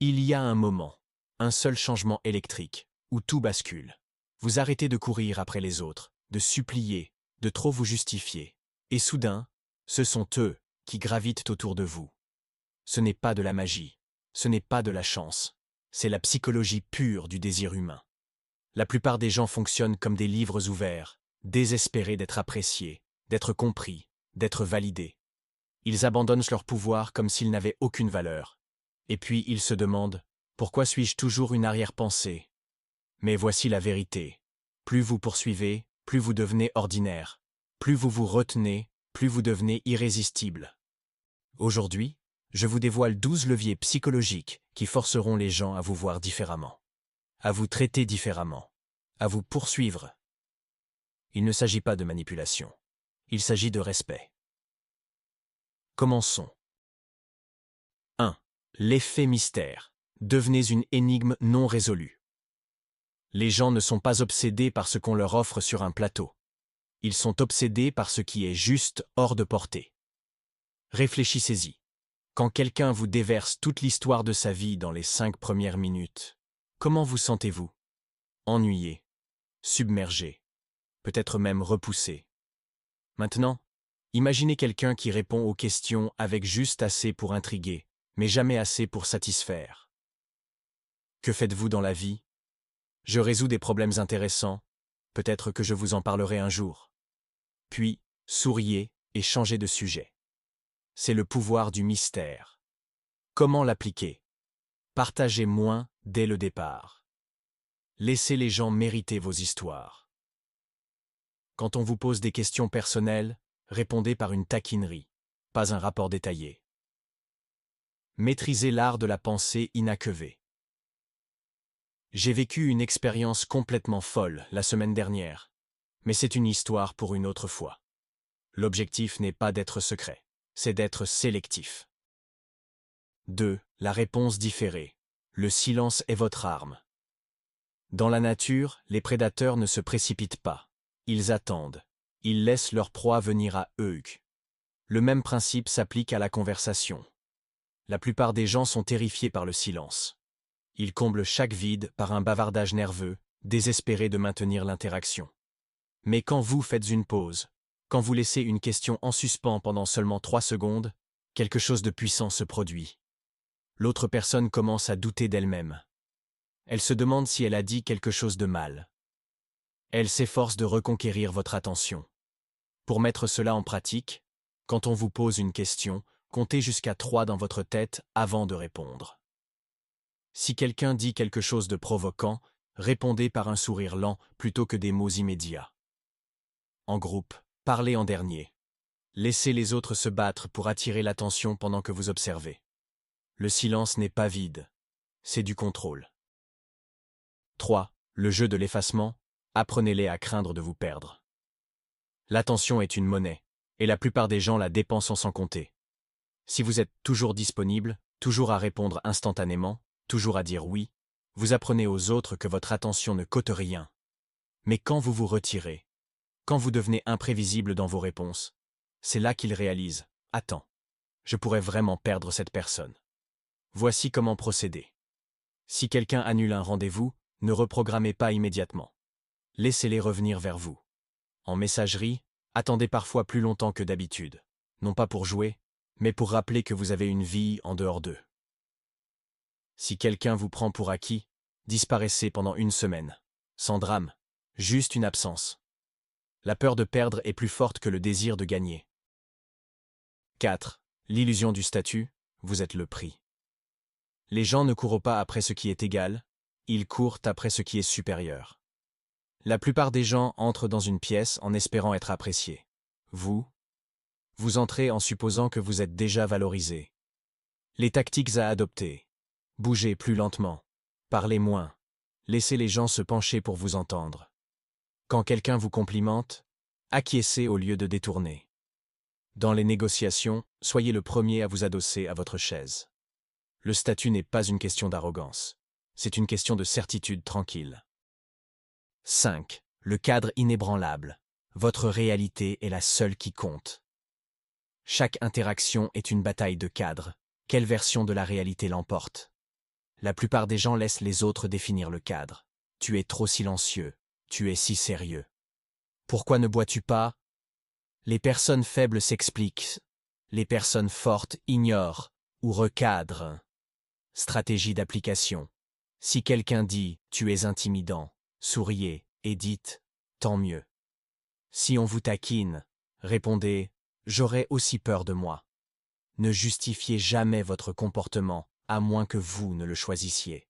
Il y a un moment, un seul changement électrique, où tout bascule. Vous arrêtez de courir après les autres, de supplier, de trop vous justifier. Et soudain, ce sont eux qui gravitent autour de vous. Ce n'est pas de la magie, ce n'est pas de la chance, c'est la psychologie pure du désir humain. La plupart des gens fonctionnent comme des livres ouverts, désespérés d'être appréciés, d'être compris, d'être validés. Ils abandonnent leur pouvoir comme s'ils n'avaient aucune valeur. Et puis ils se demandent « Pourquoi suis-je toujours une arrière-pensée ?» Mais voici la vérité. Plus vous poursuivez, plus vous devenez ordinaire. Plus vous vous retenez, plus vous devenez irrésistible. Aujourd'hui, je vous dévoile 12 leviers psychologiques qui forceront les gens à vous voir différemment, à vous traiter différemment, à vous poursuivre. Il ne s'agit pas de manipulation. Il s'agit de respect. Commençons. 1. L'effet mystère. Devenez une énigme non résolue. Les gens ne sont pas obsédés par ce qu'on leur offre sur un plateau. Ils sont obsédés par ce qui est juste hors de portée. Réfléchissez-y. Quand quelqu'un vous déverse toute l'histoire de sa vie dans les 5 premières minutes, comment vous sentez-vous? Ennuyé, submergé, peut-être même repoussé. Maintenant, imaginez quelqu'un qui répond aux questions avec juste assez pour intriguer, mais jamais assez pour satisfaire. Que faites-vous dans la vie? Je résous des problèmes intéressants, peut-être que je vous en parlerai un jour. Puis, souriez et changez de sujet. C'est le pouvoir du mystère. Comment l'appliquer? Partagez moins dès le départ. Laissez les gens mériter vos histoires. Quand on vous pose des questions personnelles, répondez par une taquinerie, pas un rapport détaillé. Maîtrisez l'art de la pensée inachevée. J'ai vécu une expérience complètement folle la semaine dernière, mais c'est une histoire pour une autre fois. L'objectif n'est pas d'être secret, c'est d'être sélectif. 2. La réponse différée. Le silence est votre arme. Dans la nature, les prédateurs ne se précipitent pas. Ils attendent. Ils laissent leur proie venir à eux. Le même principe s'applique à la conversation. La plupart des gens sont terrifiés par le silence. Ils comblent chaque vide par un bavardage nerveux, désespérés de maintenir l'interaction. Mais quand vous faites une pause, quand vous laissez une question en suspens pendant seulement 3 secondes, quelque chose de puissant se produit. L'autre personne commence à douter d'elle-même. Elle se demande si elle a dit quelque chose de mal. Elle s'efforce de reconquérir votre attention. Pour mettre cela en pratique, quand on vous pose une question, comptez jusqu'à 3 dans votre tête avant de répondre. Si quelqu'un dit quelque chose de provoquant, répondez par un sourire lent plutôt que des mots immédiats. En groupe, parlez en dernier. Laissez les autres se battre pour attirer l'attention pendant que vous observez. Le silence n'est pas vide, c'est du contrôle. 3. Le jeu de l'effacement, apprenez-les à craindre de vous perdre. L'attention est une monnaie, et la plupart des gens la dépensent sans compter. Si vous êtes toujours disponible, toujours à répondre instantanément, toujours à dire oui, vous apprenez aux autres que votre attention ne coûte rien. Mais quand vous vous retirez, quand vous devenez imprévisible dans vos réponses, c'est là qu'ils réalisent « Attends, je pourrais vraiment perdre cette personne. » Voici comment procéder. Si quelqu'un annule un rendez-vous, ne reprogrammez pas immédiatement. Laissez-les revenir vers vous. En messagerie, attendez parfois plus longtemps que d'habitude, non pas pour jouer, mais pour rappeler que vous avez une vie en dehors d'eux. Si quelqu'un vous prend pour acquis, disparaissez pendant 1 semaine. Sans drame, juste une absence. La peur de perdre est plus forte que le désir de gagner. 4. L'illusion du statut, vous êtes le prix. Les gens ne courent pas après ce qui est égal, ils courent après ce qui est supérieur. La plupart des gens entrent dans une pièce en espérant être appréciés. Vous entrez en supposant que vous êtes déjà valorisé. Les tactiques à adopter. Bougez plus lentement. Parlez moins. Laissez les gens se pencher pour vous entendre. Quand quelqu'un vous complimente, acquiescez au lieu de détourner. Dans les négociations, soyez le premier à vous adosser à votre chaise. Le statut n'est pas une question d'arrogance. C'est une question de certitude tranquille. 5. Le cadre inébranlable. Votre réalité est la seule qui compte. Chaque interaction est une bataille de cadre. Quelle version de la réalité l'emporte? La plupart des gens laissent les autres définir le cadre. Tu es trop silencieux. Tu es si sérieux. Pourquoi ne bois-tu pas? Les personnes faibles s'expliquent. Les personnes fortes ignorent ou recadrent. Stratégie d'application. Si quelqu'un dit « tu es intimidant », souriez et dites « tant mieux ». Si on vous taquine, répondez « j'aurais aussi peur de moi ». Ne justifiez jamais votre comportement, à moins que vous ne le choisissiez.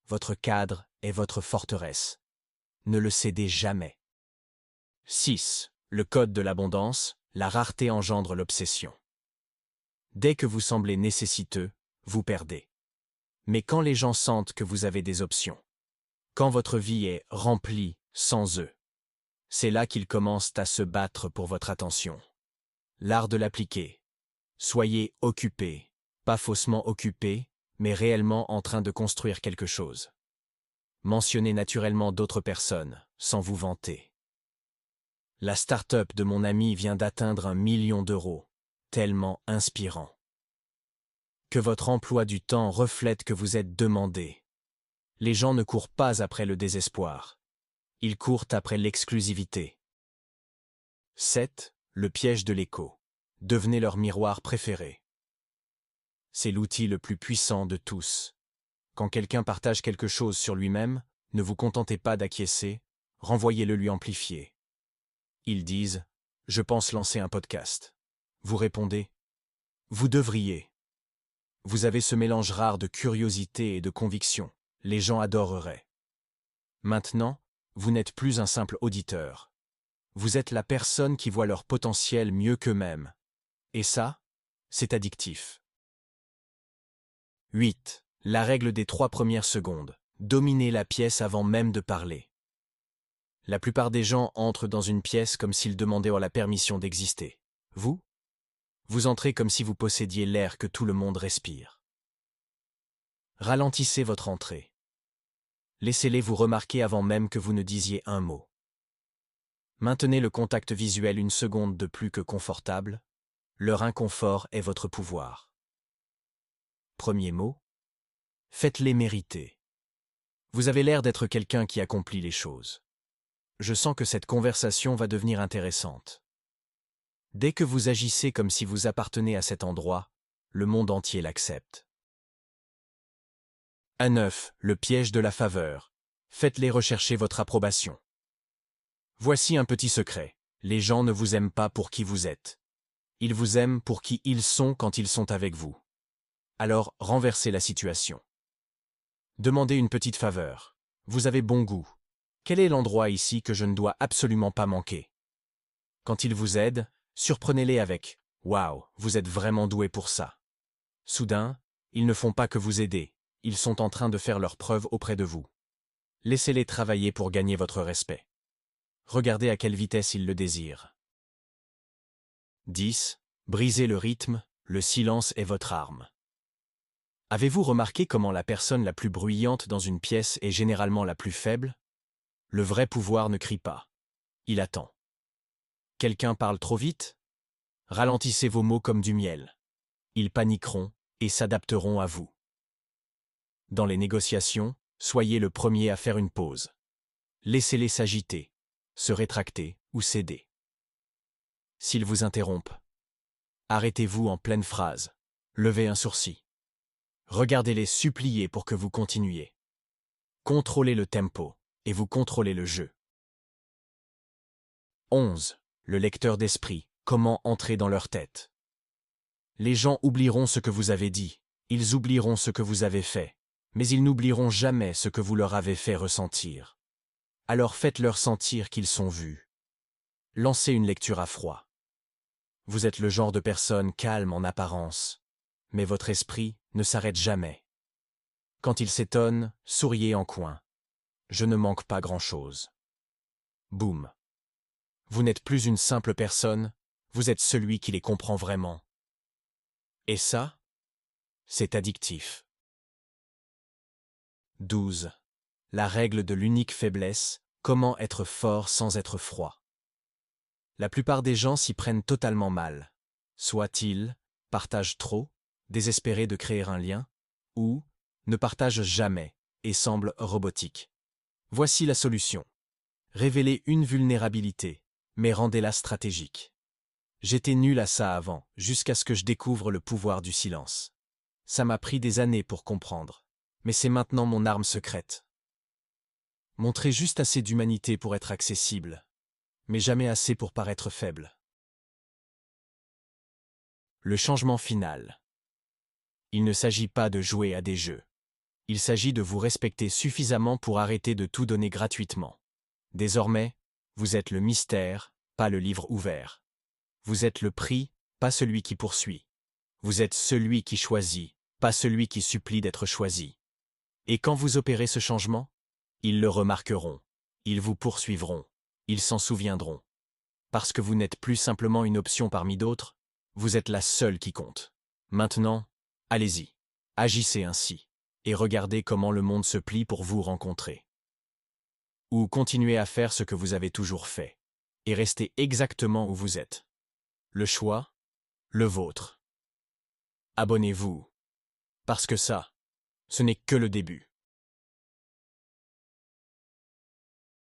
Votre cadre est votre forteresse. Ne le cédez jamais. 6. Le code de l'abondance, la rareté engendre l'obsession. Dès que vous semblez nécessiteux, vous perdez. Mais quand les gens sentent que vous avez des options, quand votre vie est remplie sans eux, c'est là qu'ils commencent à se battre pour votre attention. L'art de l'appliquer. Soyez occupé, pas faussement occupé, mais réellement en train de construire quelque chose. Mentionnez naturellement d'autres personnes, sans vous vanter. La start-up de mon ami vient d'atteindre 1 million d'euros, tellement inspirant. Que votre emploi du temps reflète que vous êtes demandé. Les gens ne courent pas après le désespoir. Ils courent après l'exclusivité. 7. Le piège de l'écho. Devenez leur miroir préféré. C'est l'outil le plus puissant de tous. Quand quelqu'un partage quelque chose sur lui-même, ne vous contentez pas d'acquiescer, renvoyez-le lui amplifier. Ils disent « Je pense lancer un podcast ». Vous répondez « Vous devriez ». Vous avez ce mélange rare de curiosité et de conviction. Les gens adoreraient. Maintenant, vous n'êtes plus un simple auditeur. Vous êtes la personne qui voit leur potentiel mieux qu'eux-mêmes. Et ça, c'est addictif. 8. La règle des 3 premières secondes. Dominez la pièce avant même de parler. La plupart des gens entrent dans une pièce comme s'ils demandaient la permission d'exister. Vous entrez comme si vous possédiez l'air que tout le monde respire. Ralentissez votre entrée. Laissez-les vous remarquer avant même que vous ne disiez un mot. Maintenez le contact visuel 1 seconde de plus que confortable. Leur inconfort est votre pouvoir. Premier mot. Faites-les mériter. Vous avez l'air d'être quelqu'un qui accomplit les choses. Je sens que cette conversation va devenir intéressante. Dès que vous agissez comme si vous appartenez à cet endroit, le monde entier l'accepte. 9. Le piège de la faveur. Faites-les rechercher votre approbation. Voici un petit secret. Les gens ne vous aiment pas pour qui vous êtes. Ils vous aiment pour qui ils sont quand ils sont avec vous. Alors, renversez la situation. Demandez une petite faveur. Vous avez bon goût. Quel est l'endroit ici que je ne dois absolument pas manquer? Quand ils vous aident, surprenez-les avec « Waouh, vous êtes vraiment doué pour ça ». Soudain, ils ne font pas que vous aider, ils sont en train de faire leurs preuves auprès de vous. Laissez-les travailler pour gagner votre respect. Regardez à quelle vitesse ils le désirent. 10. Brisez le rythme, le silence est votre arme. Avez-vous remarqué comment la personne la plus bruyante dans une pièce est généralement la plus faible? Le vrai pouvoir ne crie pas. Il attend. Quelqu'un parle trop vite? Ralentissez vos mots comme du miel. Ils paniqueront et s'adapteront à vous. Dans les négociations, soyez le premier à faire une pause. Laissez-les s'agiter, se rétracter ou céder. S'ils vous interrompent, arrêtez-vous en pleine phrase. Levez un sourcil. Regardez-les supplier pour que vous continuiez. Contrôlez le tempo et vous contrôlez le jeu. 11. Le lecteur d'esprit. Comment entrer dans leur tête? Les gens oublieront ce que vous avez dit, ils oublieront ce que vous avez fait, mais ils n'oublieront jamais ce que vous leur avez fait ressentir. Alors faites-leur sentir qu'ils sont vus. Lancez une lecture à froid. Vous êtes le genre de personne calme en apparence, mais votre esprit ne s'arrête jamais. Quand il s'étonne, souriez en coin. Je ne manque pas grand-chose. Boum. Vous n'êtes plus une simple personne, vous êtes celui qui les comprend vraiment. Et ça, c'est addictif. 12. La règle de l'unique faiblesse, comment être fort sans être froid. La plupart des gens s'y prennent totalement mal. Soit ils partagent trop, désespérés de créer un lien, ou ne partagent jamais et semblent robotiques. Voici la solution. Révélez une vulnérabilité, mais rendez-la stratégique. J'étais nul à ça avant, jusqu'à ce que je découvre le pouvoir du silence. Ça m'a pris des années pour comprendre, mais c'est maintenant mon arme secrète. Montrez juste assez d'humanité pour être accessible, mais jamais assez pour paraître faible. Le changement final. Il ne s'agit pas de jouer à des jeux. Il s'agit de vous respecter suffisamment pour arrêter de tout donner gratuitement. Désormais, vous êtes le mystère, pas le livre ouvert. Vous êtes le prix, pas celui qui poursuit. Vous êtes celui qui choisit, pas celui qui supplie d'être choisi. Et quand vous opérez ce changement, ils le remarqueront, ils vous poursuivront, ils s'en souviendront. Parce que vous n'êtes plus simplement une option parmi d'autres, vous êtes la seule qui compte. Maintenant, allez-y, agissez ainsi, et regardez comment le monde se plie pour vous rencontrer. Ou continuez à faire ce que vous avez toujours fait, et restez exactement où vous êtes. Le choix, le vôtre. Abonnez-vous. Parce que ça, ce n'est que le début.